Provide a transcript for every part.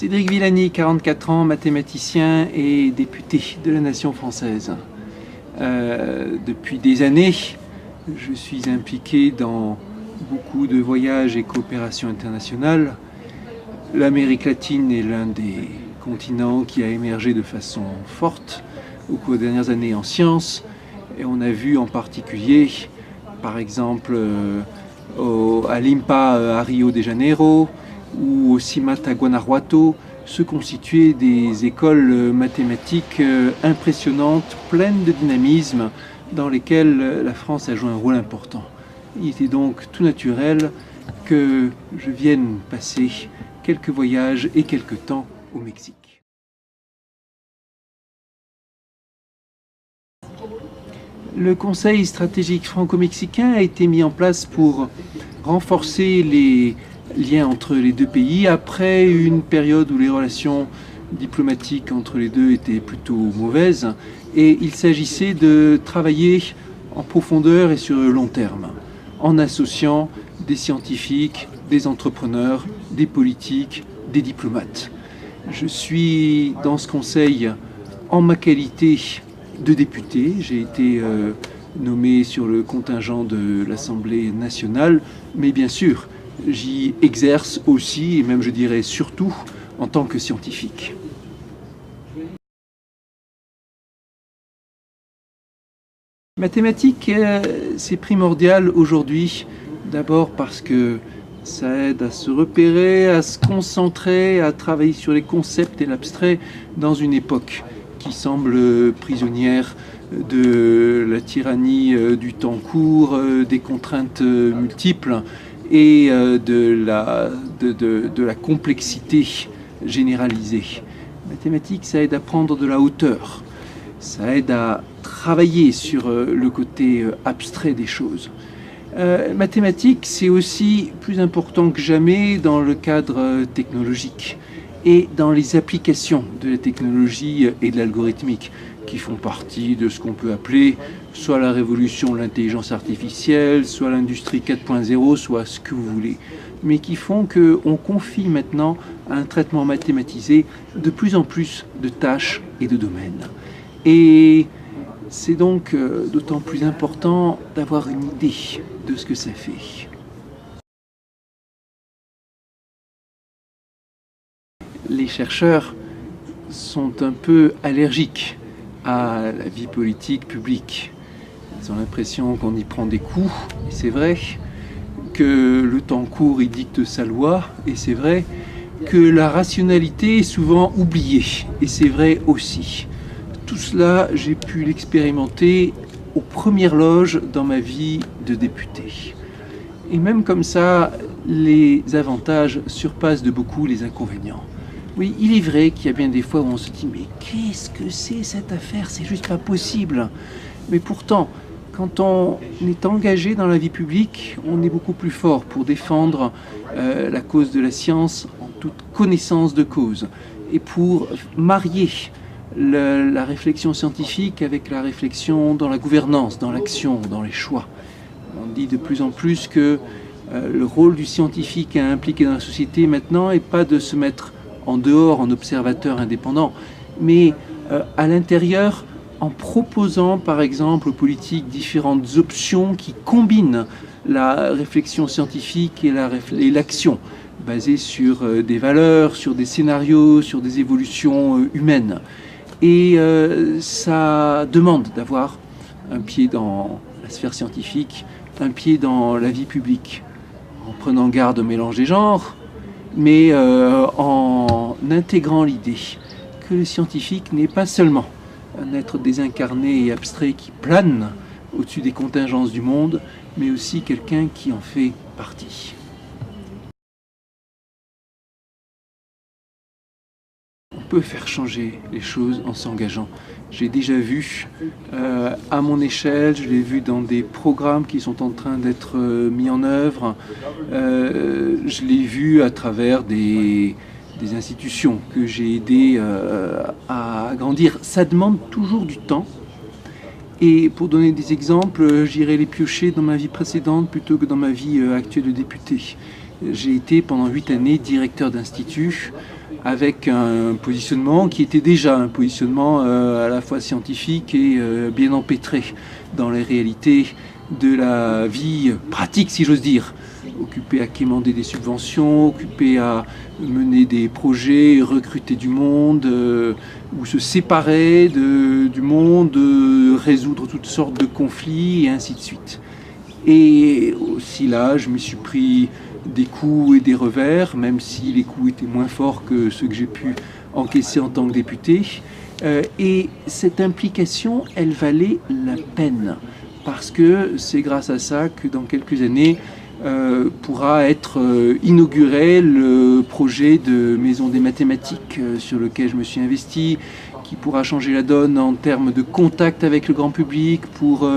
Cédric Villani, 44 ans, mathématicien et député de la nation française. Depuis des années, je suis impliqué dans beaucoup de voyages et coopérations internationales. L'Amérique latine est l'un des continents qui a émergé de façon forte au cours des dernières années en sciences. Et on a vu en particulier, par exemple, à l'IMPA à Rio de Janeiro ou au CIMAT à Guanajuato, se constituer des écoles mathématiques impressionnantes, pleines de dynamisme, dans lesquelles la France a joué un rôle important. Il était donc tout naturel que je vienne passer quelques voyages et quelques temps au Mexique. Le Conseil stratégique franco-mexicain a été mis en place pour renforcer les liens entre les deux pays après une période où les relations diplomatiques entre les deux étaient plutôt mauvaises, et il s'agissait de travailler en profondeur et sur le long terme, en associant des scientifiques, des entrepreneurs, des politiques, des diplomates. Je suis dans ce conseil en ma qualité de député. J'ai été nommé sur le contingent de l'Assemblée nationale, mais bien sûr, j'y exerce aussi, et même je dirais surtout, en tant que scientifique. Mathématiques, c'est primordial aujourd'hui, d'abord parce que ça aide à se repérer, à se concentrer, à travailler sur les concepts et l'abstrait dans une époque qui semble prisonnière de la tyrannie du temps court, des contraintes multiples et de la complexité généralisée. Mathématiques, ça aide à prendre de la hauteur, ça aide à travailler sur le côté abstrait des choses. Mathématiques, c'est aussi plus important que jamais dans le cadre technologique et dans les applications de la technologie et de l'algorithmique, qui font partie de ce qu'on peut appeler soit la révolution de l'intelligence artificielle, soit l'industrie 4.0, soit ce que vous voulez, mais qui font qu'on confie maintenant à un traitement mathématisé de plus en plus de tâches et de domaines. Et c'est donc d'autant plus important d'avoir une idée de ce que ça fait. Les chercheurs sont un peu allergiques à la vie politique publique. Ils ont l'impression qu'on y prend des coups, et c'est vrai, que le temps court y dicte sa loi, et c'est vrai, que la rationalité est souvent oubliée, et c'est vrai aussi. Tout cela, j'ai pu l'expérimenter aux premières loges dans ma vie de député. Et même comme ça, les avantages surpassent de beaucoup les inconvénients. Oui, il est vrai qu'il y a bien des fois où on se dit « mais qu'est-ce que c'est cette affaire? C'est juste pas possible !» Mais pourtant, quand on est engagé dans la vie publique, on est beaucoup plus fort pour défendre la cause de la science en toute connaissance de cause et pour marier la réflexion scientifique avec la réflexion dans la gouvernance, dans l'action, dans les choix. On dit de plus en plus que le rôle du scientifique à impliquer dans la société maintenant n'est pas de se mettre en dehors, en observateur indépendant, mais à l'intérieur, en proposant par exemple aux politiques différentes options qui combinent la réflexion scientifique et l'action, basée sur des valeurs, sur des scénarios, sur des évolutions humaines. Et ça demande d'avoir un pied dans la sphère scientifique, un pied dans la vie publique, en prenant garde au mélange des genres, mais en intégrant l'idée que le scientifique n'est pas seulement un être désincarné et abstrait qui plane au-dessus des contingences du monde, mais aussi quelqu'un qui en fait partie. On peut faire changer les choses en s'engageant. J'ai déjà vu à mon échelle, je l'ai vu dans des programmes qui sont en train d'être mis en œuvre, je l'ai vu à travers des institutions que j'ai aidé à grandir. Ça demande toujours du temps. Et pour donner des exemples, j'irai les piocher dans ma vie précédente plutôt que dans ma vie actuelle de député. j'ai été pendant 8 années directeur d'institut avec un positionnement qui était déjà un positionnement à la fois scientifique et bien empêtré dans les réalités de la vie pratique, si j'ose dire. Occupé à quémander des subventions, occupé à mener des projets, recruter du monde, ou se séparer du monde, résoudre toutes sortes de conflits et ainsi de suite. Et aussi là, je me suis pris des coups et des revers, même si les coups étaient moins forts que ceux que j'ai pu encaisser en tant que député. Et cette implication, elle valait la peine, parce que c'est grâce à ça que dans quelques années pourra être inauguré le projet de maison des mathématiques sur lequel je me suis investi, qui pourra changer la donne en termes de contact avec le grand public, pour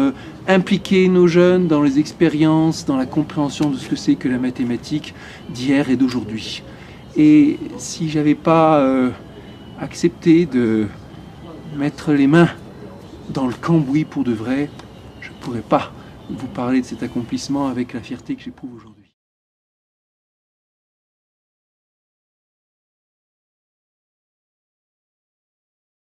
impliquer nos jeunes dans les expériences, dans la compréhension de ce que c'est que la mathématique d'hier et d'aujourd'hui. Et si j'avais pas accepté de mettre les mains dans le cambouis pour de vrai, je ne pourrais pas vous parler de cet accomplissement avec la fierté que j'éprouve aujourd'hui.